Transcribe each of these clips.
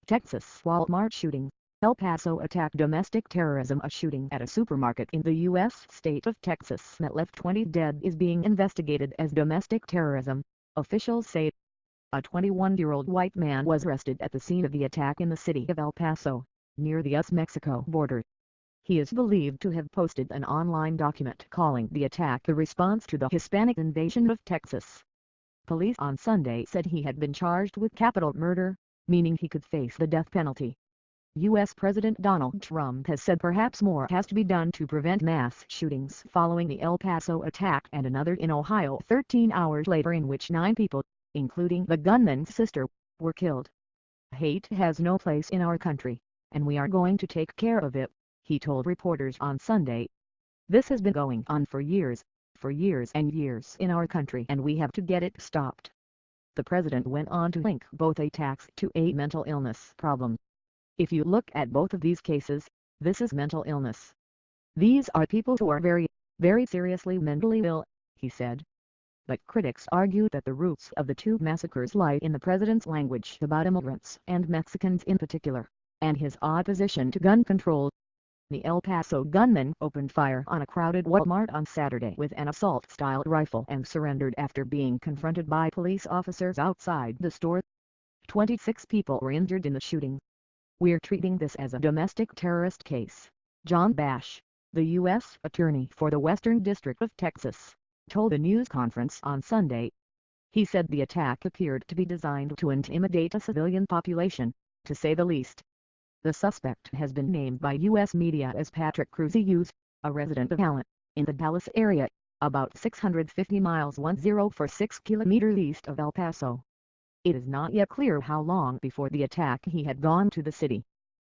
Texas Walmart shooting. El Paso attack domestic terrorism. A shooting at a supermarket in the U.S. state of Texas that left 20 dead is being investigated as domestic terrorism, officials say. A 21-year-old white man was arrested at the scene of the attack in the city of El Paso, near the U.S.-Mexico border. He is believed to have posted an online document calling the attack the response to the Hispanic invasion of Texas. Police on Sunday said he had been charged with capital murder, meaning he could face the death penalty. U.S. President Donald Trump has said perhaps more has to be done to prevent mass shootings following the El Paso attack and another in Ohio 13 hours later in which 9 people, including the gunman's sister, were killed. "Hate has no place in our country, and we are going to take care of it," he told reporters on Sunday. "This has been going on for years and years in our country, and we have to get it stopped." The president went on to link both attacks to a mental illness problem. "If you look at both of these cases, this is mental illness. These are people who are very seriously mentally ill," he said. But critics argue that the roots of the two massacres lie in the president's language about immigrants and Mexicans in particular, and his opposition to gun control. The El Paso gunman opened fire on a crowded Walmart on Saturday with an assault-style rifle and surrendered after being confronted by police officers outside the store. 26 people were injured in the shooting. "We're treating this as a domestic terrorist case," John Bash, the U.S. Attorney for the Western District of Texas, told a news conference on Sunday. He said the attack appeared to be designed to intimidate a civilian population, to say the least. The suspect has been named by U.S. media as Patrick Cruz, a resident of Allen, in the Dallas area, about 650 miles 106 kilometers east of El Paso. It is not yet clear how long before the attack he had gone to the city.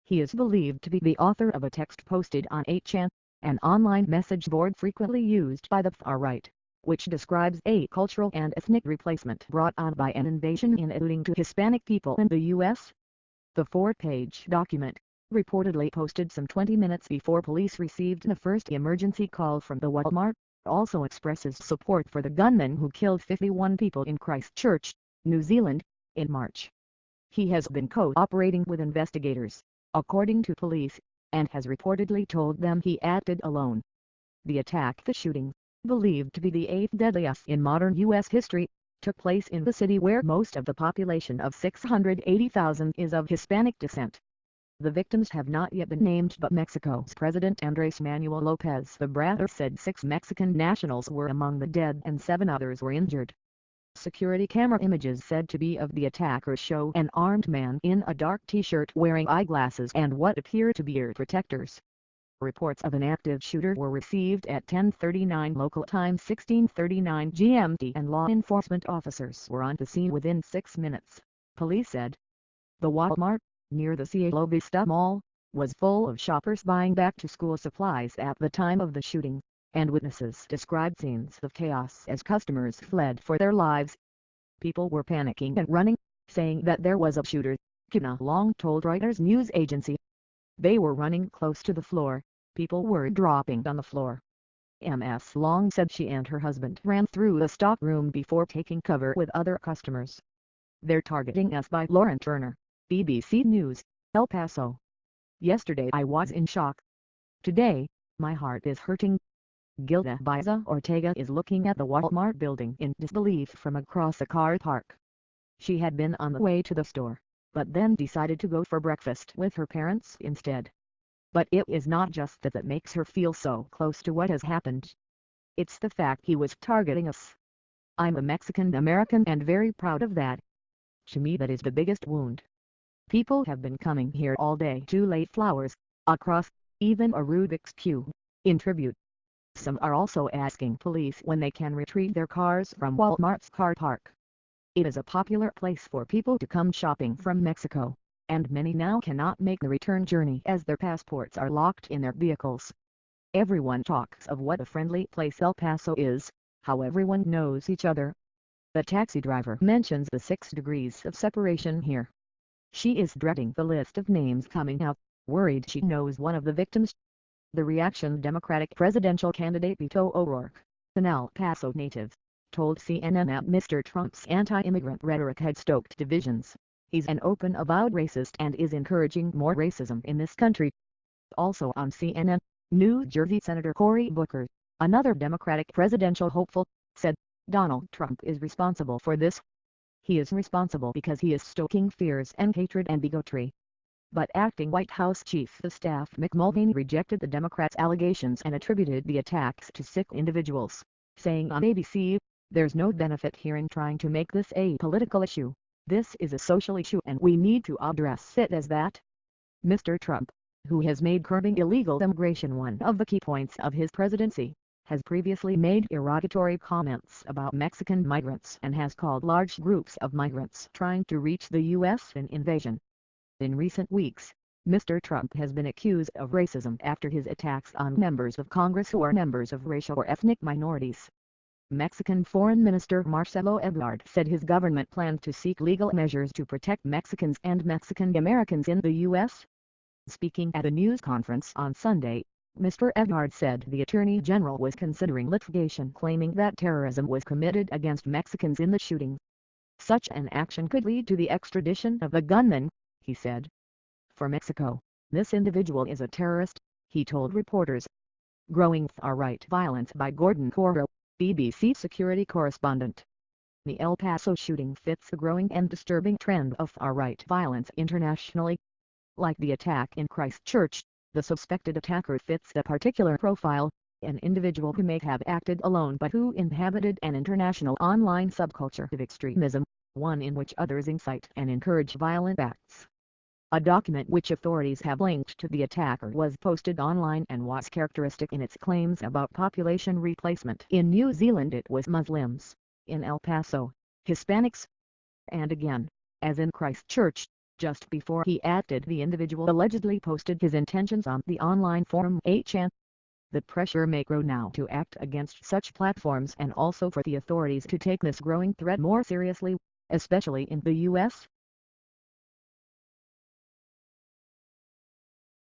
He is believed to be the author of a text posted on 8chan, an online message board frequently used by the far right, which describes a cultural and ethnic replacement brought on by an invasion in to Hispanic people in the U.S. The 4-page document, reportedly posted some 20 minutes before police received the first emergency call from the Walmart, also expresses support for the gunman who killed 51 people in Christchurch, New Zealand, in March. He has been cooperating with investigators, according to police, and has reportedly told them he acted alone. The attack, the shooting, believed to be the 8th deadliest in modern U.S. history, took place in the city where most of the population of 680,000 is of Hispanic descent. The victims have not yet been named, but Mexico's President Andrés Manuel López Obrador said 6 Mexican nationals were among the dead and 7 others were injured. Security camera images said to be of the attackers show an armed man in a dark t-shirt wearing eyeglasses and what appear to be ear protectors. Reports of an active shooter were received at 10:39 local time 16:39 GMT and law enforcement officers were on the scene within 6 minutes, police said. The Walmart, near the Cielo Vista Mall, was full of shoppers buying back-to-school supplies at the time of the shooting, and witnesses described scenes of chaos as customers fled for their lives. "People were panicking and running, saying that there was a shooter," Kina Long told Reuters news agency. "They were running close to the floor, people were dropping on the floor." Ms. Long said she and her husband ran through the stockroom before taking cover with other customers. "They're targeting us," by Lauren Turner, BBC News, El Paso. "Yesterday I was in shock. Today, my heart is hurting." Gilda Biza Ortega is looking at the Walmart building in disbelief from across a car park. She had been on the way to the store, but then decided to go for breakfast with her parents instead. But it is not just that makes her feel so close to what has happened. It's the fact he was targeting us. "I'm a Mexican American and very proud of that. To me that is the biggest wound. People have been coming here all day to lay flowers, a cross, even a Rubik's Cube, in tribute. Some are also asking police when they can retrieve their cars from Walmart's car park. It is a popular place for people to come shopping from Mexico, and many now cannot make the return journey as their passports are locked in their vehicles. Everyone talks of what a friendly place El Paso is, how everyone knows each other. The taxi driver mentions the 6 degrees of separation here. She is dreading the list of names coming out, worried she knows one of the victims." The reaction Democratic presidential candidate Beto O'Rourke, an El Paso native, told CNN that Mr. Trump's anti-immigrant rhetoric had stoked divisions. He's an open avowed racist and is encouraging more racism in this country. Also on CNN, New Jersey Senator Cory Booker, another Democratic presidential hopeful, said, "Donald Trump is responsible for this. He is responsible because he is stoking fears and hatred and bigotry." But acting White House Chief of Staff Mick Mulvaney rejected the Democrats' allegations and attributed the attacks to sick individuals, saying on ABC, "There's no benefit here in trying to make this a political issue. This is a social issue and we need to address it as that." Mr. Trump, who has made curbing illegal immigration one of the key points of his presidency, has previously made derogatory comments about Mexican migrants and has called large groups of migrants trying to reach the U.S. an invasion. In recent weeks, Mr. Trump has been accused of racism after his attacks on members of Congress who are members of racial or ethnic minorities. Mexican Foreign Minister Marcelo Ebrard said his government planned to seek legal measures to protect Mexicans and Mexican Americans in the U.S. Speaking at a news conference on Sunday, Mr. Ebrard said the Attorney General was considering litigation claiming that terrorism was committed against Mexicans in the shooting. Such an action could lead to the extradition of the gunman, he said. "For Mexico, this individual is a terrorist," he told reporters. Growing far-right violence by Gordon Coro, BBC security correspondent. The El Paso shooting fits the growing and disturbing trend of far-right violence internationally. Like the attack in Christchurch, the suspected attacker fits a particular profile, an individual who may have acted alone but who inhabited an international online subculture of extremism, one in which others incite and encourage violent acts. A document which authorities have linked to the attacker was posted online and was characteristic in its claims about population replacement. In New Zealand it was Muslims, in El Paso, Hispanics. And again, as in Christchurch, just before he acted the individual allegedly posted his intentions on the online forum 8chan. The pressure may grow now to act against such platforms and also for the authorities to take this growing threat more seriously, especially in the U.S.